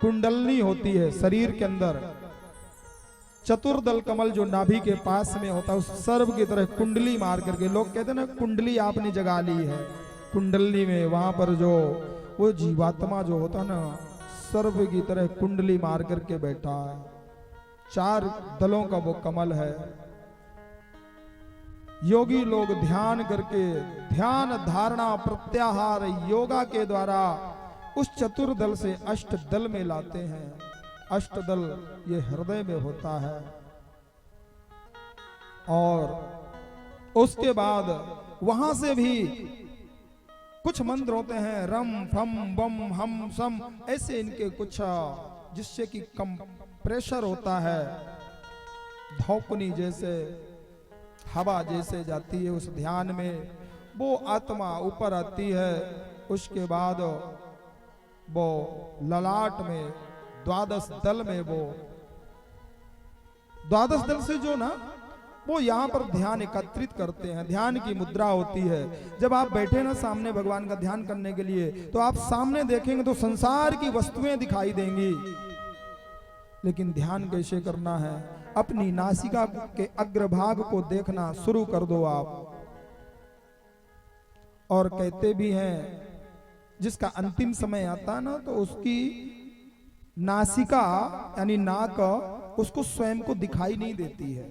कुंडलनी होती है शरीर के अंदर, चतुर्दल कमल जो नाभि के पास में होता है, उस सर्व की तरह कुंडली मार करके, लोग कहते हैं ना कुंडली आपने जगा ली है, कुंडली में वहां पर जो वो जीवात्मा जो होता है ना, सर्व की तरह कुंडली मार करके बैठा है। 4 दलों का वो कमल है। योगी लोग ध्यान करके, ध्यान धारणा प्रत्याहार योगा के द्वारा उस चतुर्दल से अष्टदल में लाते हैं। अष्टदल ये हृदय में होता है। और उसके बाद वहां से भी कुछ मंत्र होते हैं, रम फम बम हम सम, ऐसे इनके कुछ, जिससे कि कम प्रेशर होता है, धौकनी जैसे हवा जैसे जाती है उस ध्यान में, वो आत्मा ऊपर आती है। उसके बाद वो ललाट में 12 दल में, वो 12 दल से जो ना, वो यहाँ पर ध्यान एकत्रित करते हैं। ध्यान की मुद्रा होती है। जब आप बैठे ना सामने भगवान का ध्यान करने के लिए, तो आप सामने देखेंगे तो संसार की वस्तुएं दिखाई देंगी, लेकिन ध्यान कैसे करना है? अपनी नासिका के अग्रभाग को देखना शुरू कर दो आप। और कहते भी हैं जिसका अंतिम समय आता ना, तो उसकी नासिका यानी नाक उसको स्वयं को दिखाई नहीं देती है।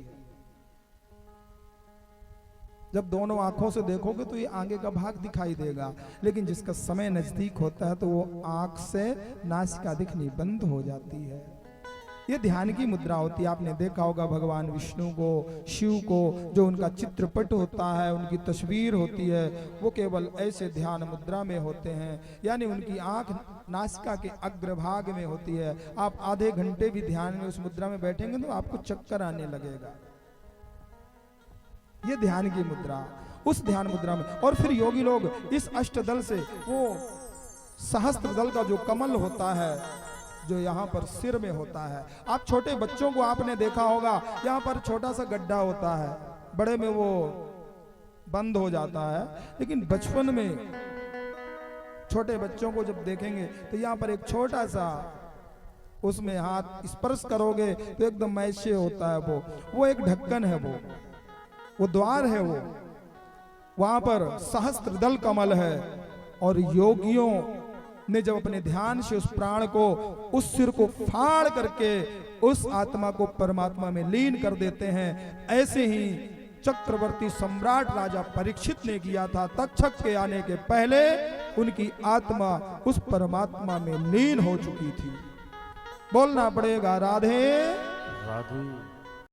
जब दोनों आंखों से देखोगे तो ये आगे का भाग दिखाई देगा, लेकिन जिसका समय नजदीक होता है तो वो आंख से नासिका दिखनी बंद हो जाती है। ये ध्यान की मुद्रा होती है। आपने देखा होगा भगवान विष्णु को, शिव को, जो उनका चित्रपट होता है, उनकी तस्वीर होती है, वो केवल ऐसे ध्यान मुद्रा में होते हैं, यानी उनकी आंख नासिका के अग्रभाग में होती है। आप आधे घंटे भी ध्यान में उस मुद्रा में बैठेंगे तो आपको चक्कर आने लगेगा। ये ध्यान की मुद्रा, उस ध्यान मुद्रा में। और फिर योगी लोग इस अष्टदल से, वो सहस्त्र दल का जो कमल होता है, जो यहाँ पर सिर में होता है, आप छोटे बच्चों को आपने देखा होगा, यहाँ पर छोटा सा गड्ढा होता है, बड़े में वो बंद हो जाता है, लेकिन बचपन में छोटे बच्चों को जब देखेंगे तो यहाँ पर एक छोटा सा, उसमें हाथ स्पर्श करोगे तो एकदम ऐसे होता है, वो एक ढक्कन है, वो द्वार है, वो वहां पर सहस्त्र दल कमल है। और योगियों ने जब अपने ध्यान से उस प्राण को, उस सिर को फाड़ करके उस आत्मा को परमात्मा में लीन कर देते हैं, ऐसे ही चक्रवर्ती सम्राट राजा परीक्षित ने किया था। तक्षक के आने के पहले उनकी आत्मा उस परमात्मा में लीन हो चुकी थी। बोलना पड़ेगा राधे राधे।